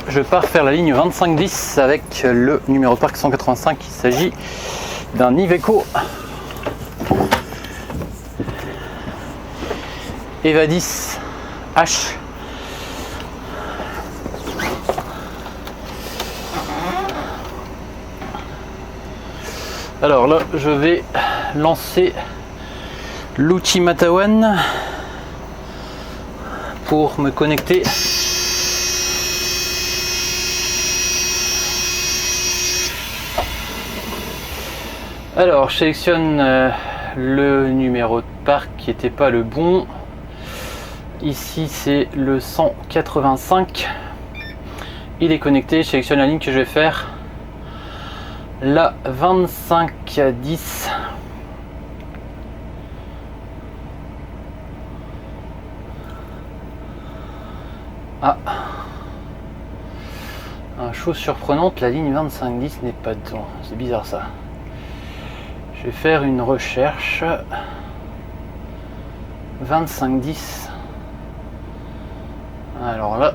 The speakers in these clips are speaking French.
je pars faire la ligne 2510 avec le numéro de parc 185. Il s'agit d'un Iveco Eva 10 H. Alors là, je vais lancer l'outil Matawan pour me connecter. Alors, je sélectionne le numéro de parc qui n'était pas le bon. Ici, c'est le 185. Il est connecté. Je sélectionne la ligne que je vais faire. La 2510. Ah, chose surprenante, la ligne 2510 n'est pas dedans. C'est bizarre ça. Je vais faire une recherche. 2510. Alors là,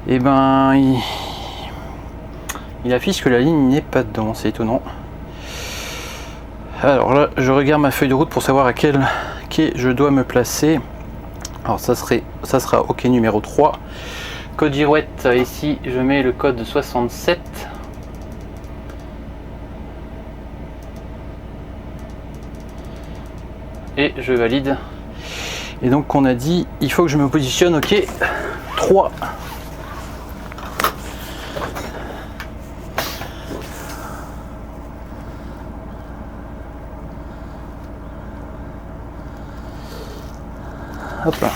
et ben il affiche que la ligne n'est pas dedans, c'est étonnant. Alors là, je regarde ma feuille de route pour savoir à quel quai je dois me placer. Alors ça sera au quai numéro 3. Code girouette, ici je mets le code 67. Et je valide. Et donc on a dit, il faut que je me positionne au quai 3. Hop là.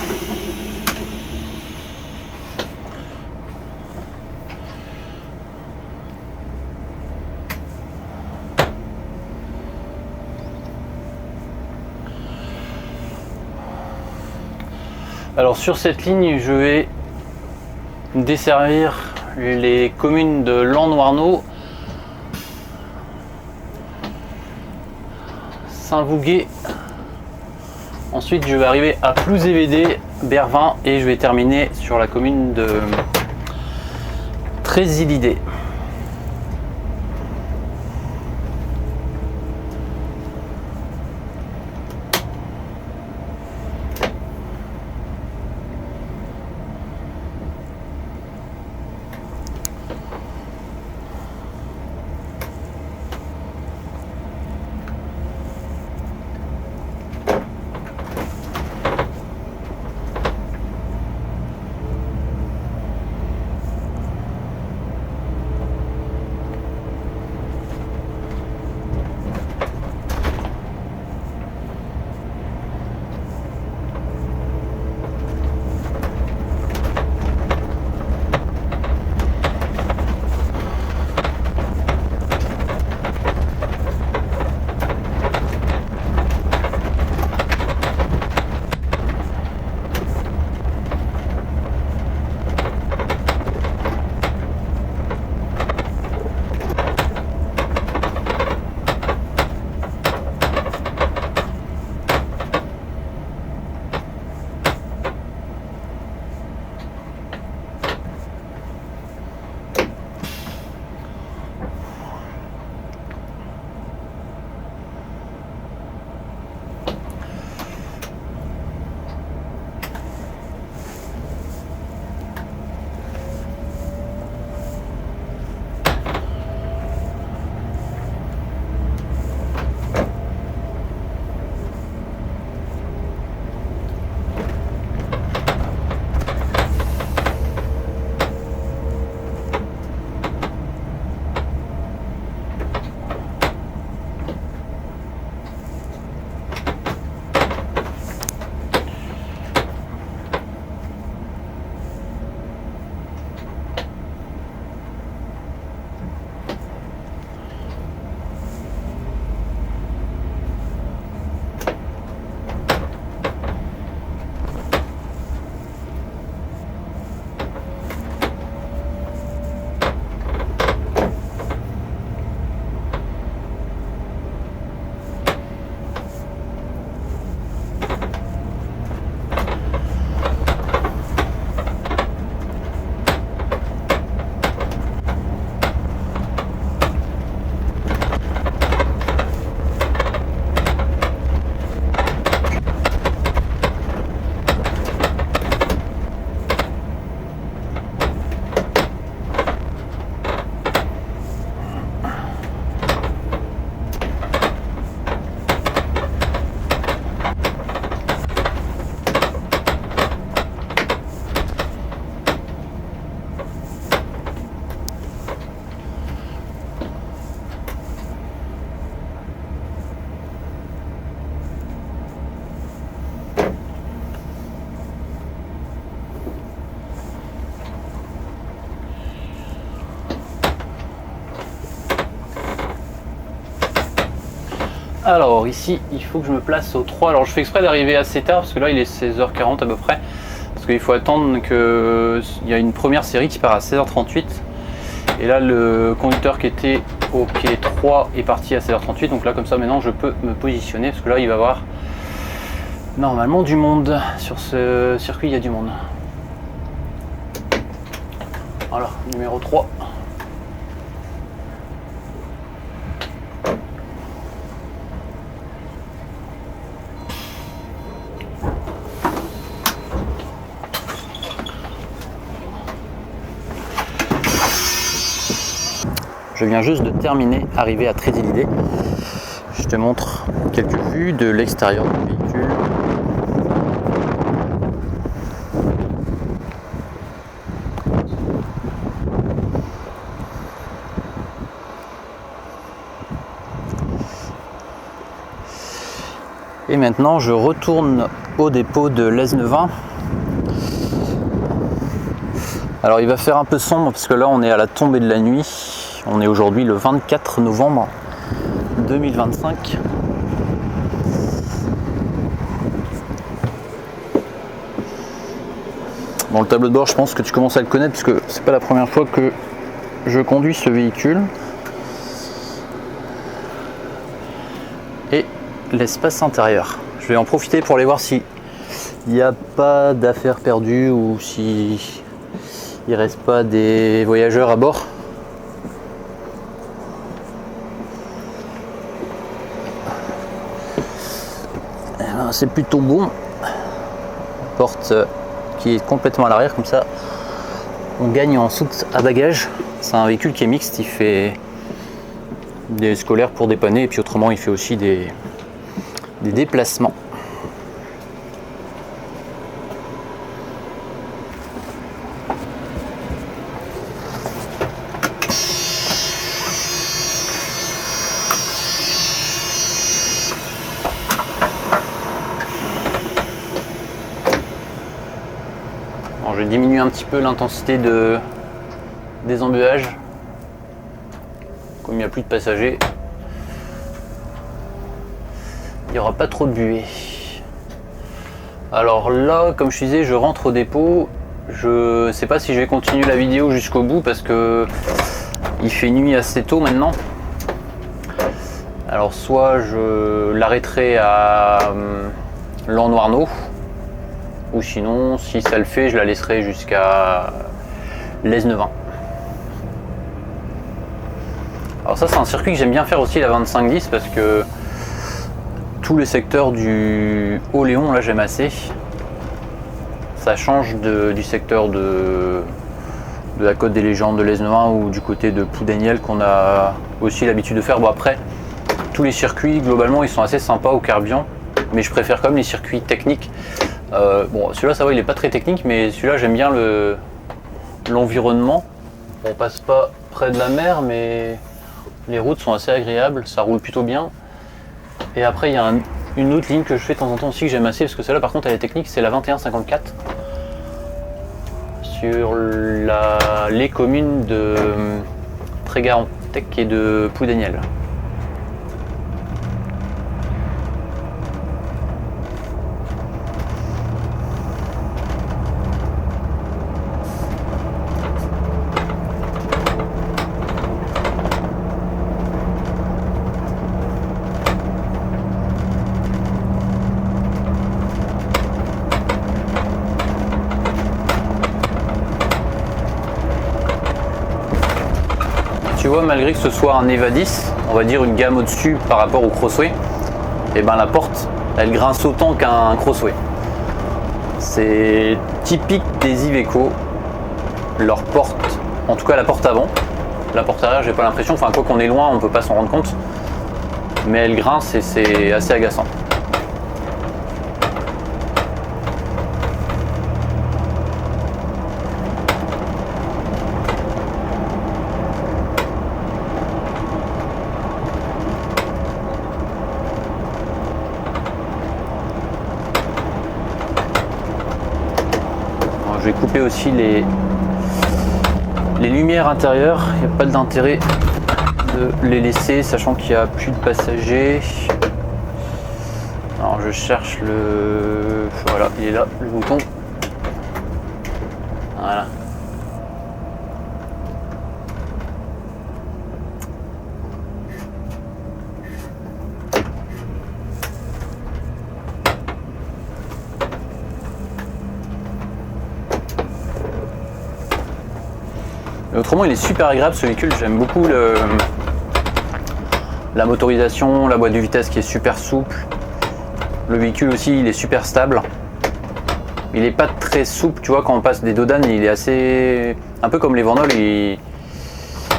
Alors sur cette ligne, je vais desservir les communes de Lannoireau, Saint-Vouguet. Ensuite, je vais arriver à Plouzévédé, Bervin et je vais terminer sur la commune de Trésilidé. Alors ici, il faut que je me place au 3. Alors je fais exprès d'arriver assez tard parce que là il est 16h40 à peu près. Parce qu'il faut attendre qu'il y a une première série qui part à 16h38. Et là le conducteur qui était au quai 3 est parti à 16h38. Donc là comme ça maintenant je peux me positionner parce que là il va y avoir normalement du monde. Sur ce circuit il y a du monde. Voilà, numéro 3. Je viens juste de terminer, arriver à traiter l'idée. Je te montre quelques vues de l'extérieur du véhicule. Et maintenant, je retourne au dépôt de l'Aisne-20. Alors, il va faire un peu sombre parce que là, on est à la tombée de la nuit. On est aujourd'hui le 24 novembre 2025. Bon, le tableau de bord, je pense que tu commences à le connaître parce que c'est pas la première fois que je conduis ce véhicule. Et l'espace intérieur. Je vais en profiter pour aller voir si il n'y a pas d'affaires perdues ou si il reste pas des voyageurs à bord. C'est plutôt bon. Porte qui est complètement à l'arrière, comme ça on gagne en soute à bagages. C'est un véhicule qui est mixte, il fait des scolaires pour dépanner et puis autrement il fait aussi des déplacements. Je diminue un petit peu l'intensité des embuages. Comme il n'y a plus de passagers, il n'y aura pas trop de buée. Alors là, comme je disais, je rentre au dépôt. Je ne sais pas si je vais continuer la vidéo jusqu'au bout parce que il fait nuit assez tôt maintenant. Alors soit je l'arrêterai à Lannoireau, ou sinon, si ça le fait, je la laisserai jusqu'à l'Aisne-20. Alors ça, c'est un circuit que j'aime bien faire aussi, la 25-10, parce que tous les secteurs du Haut-Léon, là, j'aime assez. Ça change du secteur de la Côte des Légendes, de l'Aisne-20 ou du côté de Ploudaniel qu'on a aussi l'habitude de faire. Bon, après, tous les circuits, globalement, ils sont assez sympas au carburant, mais je préfère quand même les circuits techniques. Bon, celui-là, ça va, il est pas très technique, mais celui-là, j'aime bien l'environnement. On passe pas près de la mer, mais les routes sont assez agréables, ça roule plutôt bien. Et après, il y a une autre ligne que je fais de temps en temps aussi que j'aime assez, parce que celle-là, par contre, elle est technique, c'est la 2154 sur les communes de Trégarantec et de Ploudaniel. Tu vois, malgré que ce soit un EVA 10, on va dire une gamme au-dessus par rapport au Crossway, et ben la porte, elle grince autant qu'un Crossway. C'est typique des Iveco, leur porte, en tout cas la porte avant. La porte arrière, j'ai pas l'impression, enfin quoi qu'on est loin, on peut pas s'en rendre compte, mais elle grince et c'est assez agaçant. Je vais couper aussi les lumières intérieures, il n'y a pas d'intérêt de les laisser sachant qu'il n'y a plus de passagers. Alors je cherche le... Voilà, il est là, le bouton. Voilà. Et autrement, il est super agréable ce véhicule, j'aime beaucoup la motorisation, la boîte de vitesse qui est super souple. Le véhicule aussi, il est super stable. Il est pas très souple, tu vois, quand on passe des dodanes, il est assez... Un peu comme les Vanol, il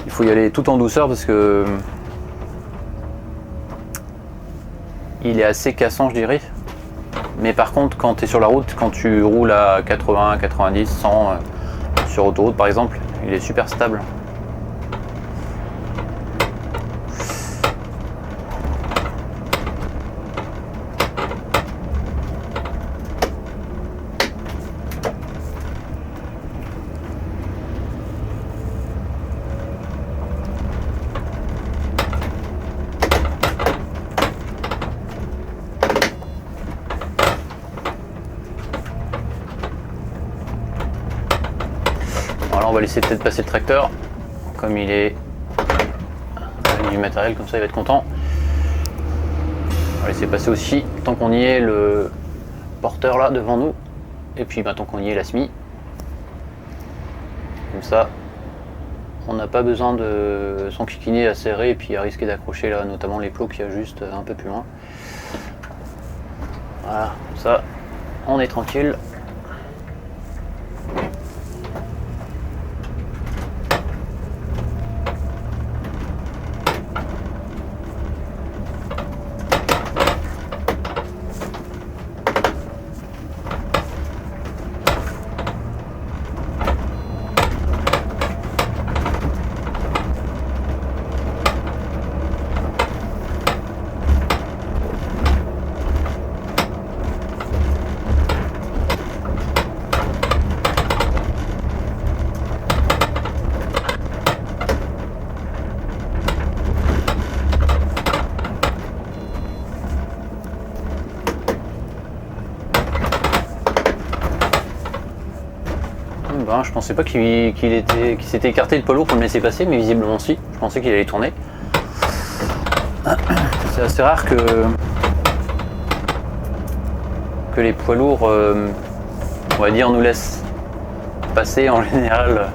faut y aller tout en douceur parce que... Il est assez cassant, je dirais. Mais par contre, quand tu es sur la route, quand tu roules à 80, 90, 100 sur autoroute par exemple, il est super stable. Alors on va laisser peut-être passer le tracteur, comme il est avec du matériel, comme ça il va être content. On va laisser passer aussi, tant qu'on y est, le porteur là devant nous, et puis tant qu'on y est, la SMI. Comme ça, on n'a pas besoin de s'enquiquiner à serrer et puis à risquer d'accrocher là, notamment les plots qu'il y a juste un peu plus loin. Voilà, comme ça, on est tranquille. Je pensais pas qu'il s'était écarté le poids lourd pour le laisser passer, mais visiblement si. Je pensais qu'il allait tourner. C'est assez rare que les poids lourds, on va dire, nous laissent passer. En général,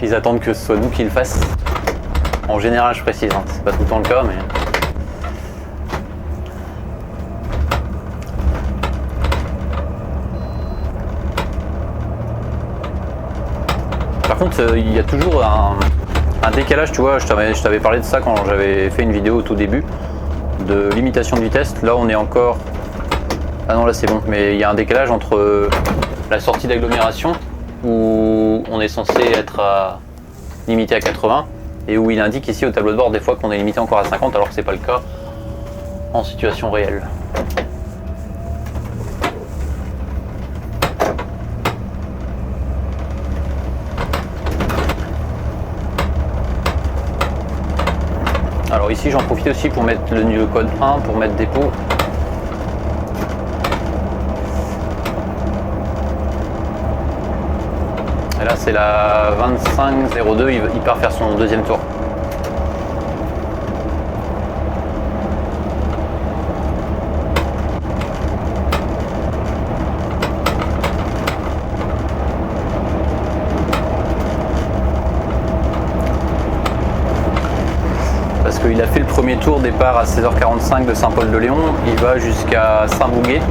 ils attendent que ce soit nous qui le fassions. En général, je précise, hein. C'est pas tout le temps le cas, mais... Par contre, il y a toujours un décalage, tu vois, je t'avais parlé de ça quand j'avais fait une vidéo au tout début, de limitation de vitesse. Là, on est encore... Ah non, là c'est bon, mais il y a un décalage entre la sortie d'agglomération, où on est censé être limité à 80, et où il indique ici au tableau de bord des fois qu'on est limité encore à 50, alors que c'est pas le cas en situation réelle. Alors ici j'en profite aussi pour mettre le code 1 pour mettre dépôt. Et là c'est la 2502, il part faire son deuxième tour. Il a fait le premier tour, départ à 16h45 de Saint-Paul-de-Léon, il va jusqu'à Saint-Bouguet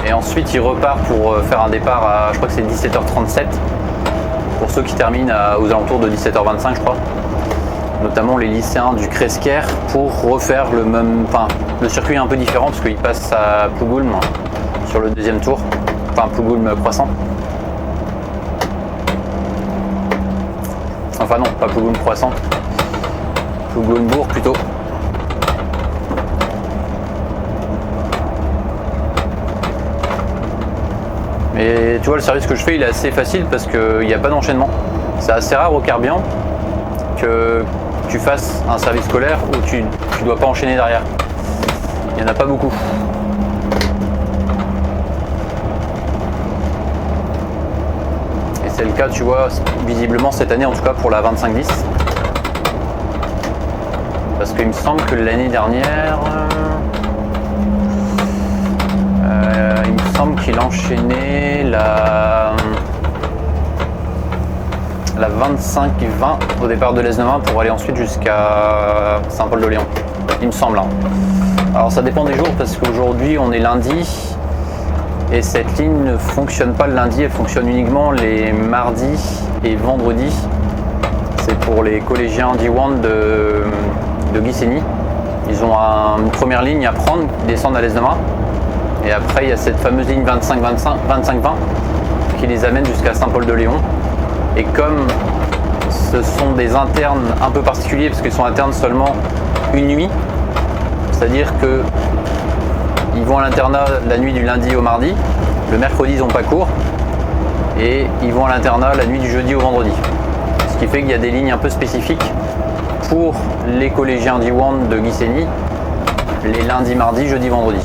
et ensuite il repart pour faire un départ à, je crois que c'est 17h37 pour ceux qui terminent aux alentours de 17h25 je crois, notamment les lycéens du Cresquer, pour refaire le même, enfin le circuit est un peu différent parce qu'il passe à Plougoulm sur le deuxième tour, enfin Plougoulm-Croissant, enfin non, pas Plougoulm-Croissant, Plougoulm-Bourg plutôt. Mais tu vois, le service que je fais il est assez facile parce qu'il n'y a pas d'enchaînement. C'est assez rare au Carbian que tu fasses un service scolaire où tu dois pas enchaîner derrière. Il n'y en a pas beaucoup. Et c'est le cas, tu vois, visiblement cette année, en tout cas pour la 2510. Parce qu'il me semble que l'année dernière, il me semble qu'il enchaînait la 25-20 au départ de l'Es-Novain pour aller ensuite jusqu'à Saint-Paul-de-Léon. Il me semble. Hein. Alors ça dépend des jours parce qu'aujourd'hui on est lundi et cette ligne ne fonctionne pas le lundi, elle fonctionne uniquement les mardis et vendredis. C'est pour les collégiens d'Iwan de Guissény. Ils ont une première ligne à prendre, ils descendent à l'Es-Novain. Et après il y a cette fameuse ligne 25-20 qui les amène jusqu'à Saint-Paul-de-Léon. Et comme ce sont des internes un peu particuliers parce qu'ils sont internes seulement une nuit, c'est-à-dire que ils vont à l'internat la nuit du lundi au mardi, le mercredi ils n'ont pas cours et ils vont à l'internat la nuit du jeudi au vendredi. Ce qui fait qu'il y a des lignes un peu spécifiques pour les collégiens d'Iwan de Guissény, les lundis, mardis, jeudi, vendredi.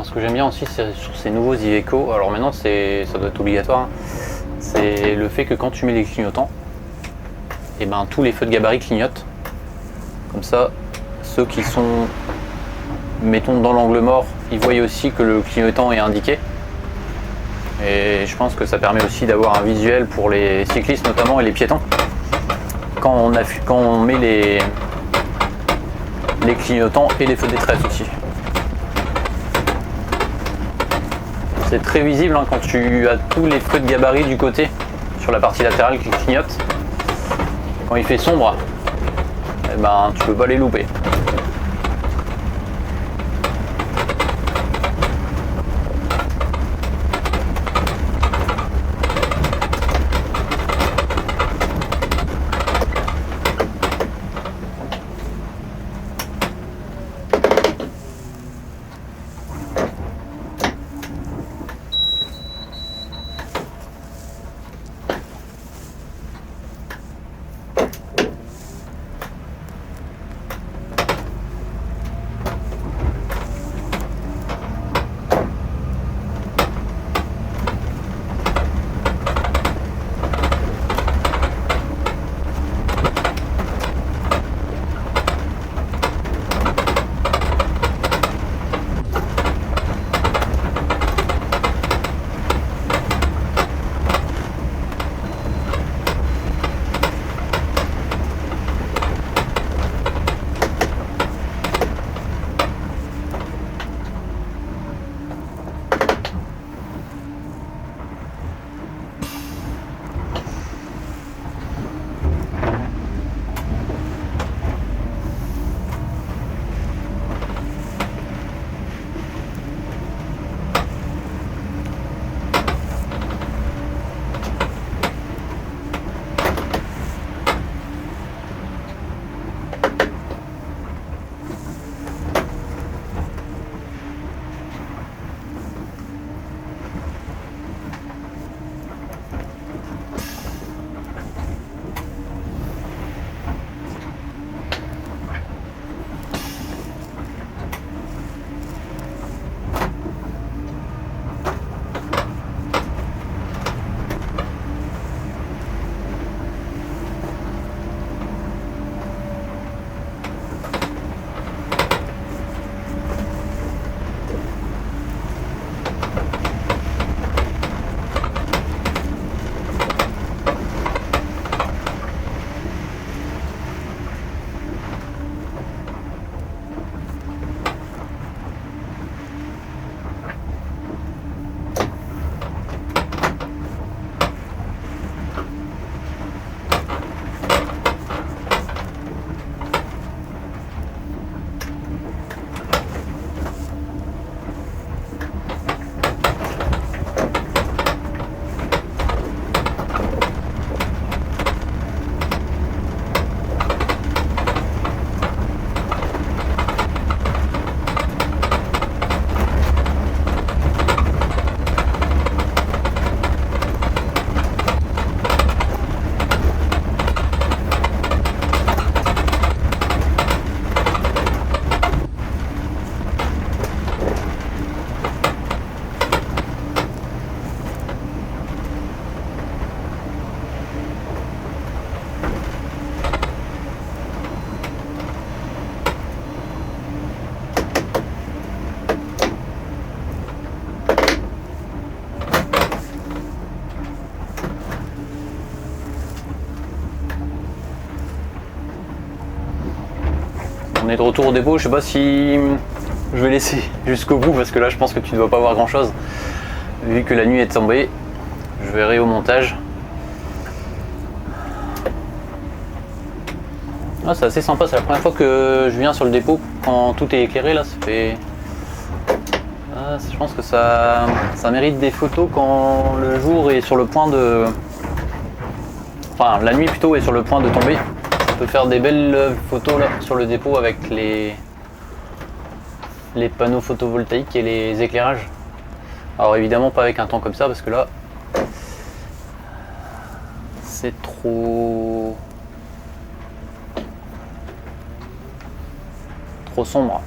ce que j'aime bien aussi, c'est sur ces nouveaux Iveco, alors maintenant ça doit être obligatoire, hein, c'est le fait que quand tu mets les clignotants, et ben tous les feux de gabarit clignotent. Comme ça, ceux qui sont, mettons, dans l'angle mort, ils voient aussi que le clignotant est indiqué. Et je pense que ça permet aussi d'avoir un visuel pour les cyclistes notamment et les piétons. Quand on met les clignotants et les feux de détresse aussi. C'est très visible hein, quand tu as tous les feux de gabarit du côté, sur la partie latérale qui clignotent. Quand il fait sombre, eh ben, tu peux pas les louper. On est de retour au dépôt, je sais pas si je vais laisser jusqu'au bout parce que là je pense que tu ne dois pas voir grand chose vu que la nuit est tombée. Je verrai au montage. Ah, c'est assez sympa, c'est la première fois que je viens sur le dépôt quand tout est éclairé là, ça fait... Ah, je pense que ça mérite des photos quand le jour est sur le point de... Enfin la nuit plutôt est sur le point de tomber. Ça peut faire des belles photos là sur le dépôt avec les panneaux photovoltaïques et les éclairages. Alors évidemment pas avec un temps comme ça parce que là c'est trop sombre.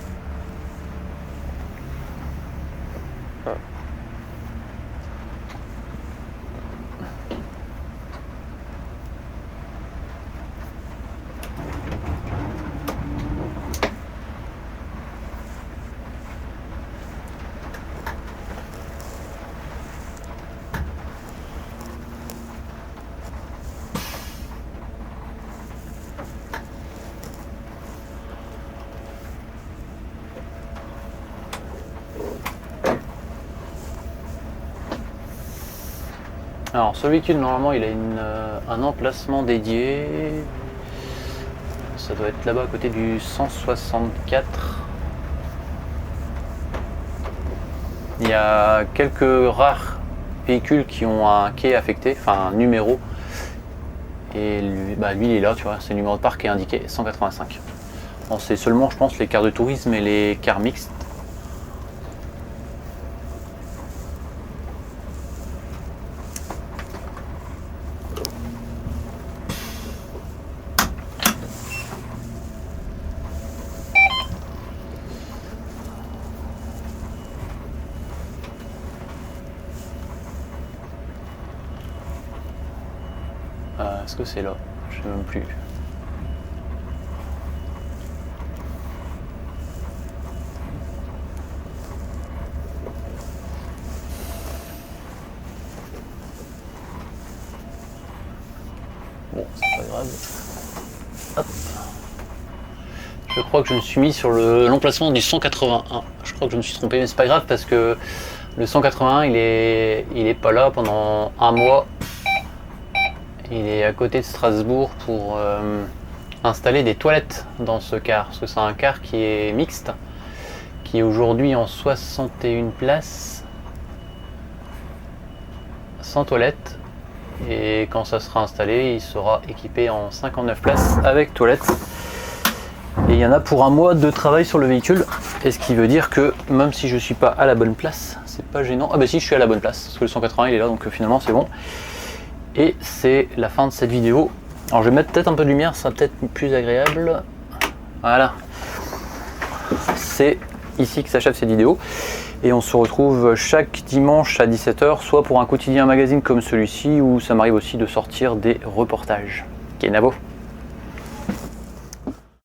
Alors ce véhicule normalement il a un emplacement dédié. Ça doit être là-bas à côté du 164. Il y a quelques rares véhicules qui ont un quai affecté, enfin un numéro. Et lui, lui il est là, tu vois, c'est le numéro de parc qui est indiqué 185. Bon, c'est seulement je pense les cars de tourisme et les cars mixtes. Est-ce que c'est là? Je ne sais même plus. Bon, c'est pas grave. Hop. Je crois que je me suis mis sur l'emplacement du 181. Je crois que je me suis trompé, mais c'est pas grave parce que le 181 il est pas là pendant un mois. Il est à côté de Strasbourg pour installer des toilettes dans ce car. Parce que c'est un car qui est mixte, qui est aujourd'hui en 61 places, sans toilette. Et quand ça sera installé, il sera équipé en 59 places avec toilette. Et il y en a pour un mois de travail sur le véhicule. Et ce qui veut dire que même si je suis pas à la bonne place, c'est pas gênant. Ah bah si, je suis à la bonne place, parce que le 180 il est là, donc finalement c'est bon. Et c'est la fin de cette vidéo. Alors je vais mettre peut-être un peu de lumière, ça sera peut-être plus agréable. Voilà. C'est ici que s'achève cette vidéo. Et on se retrouve chaque dimanche à 17 h, soit pour un quotidien magazine comme celui-ci, ou ça m'arrive aussi de sortir des reportages. Kenavo.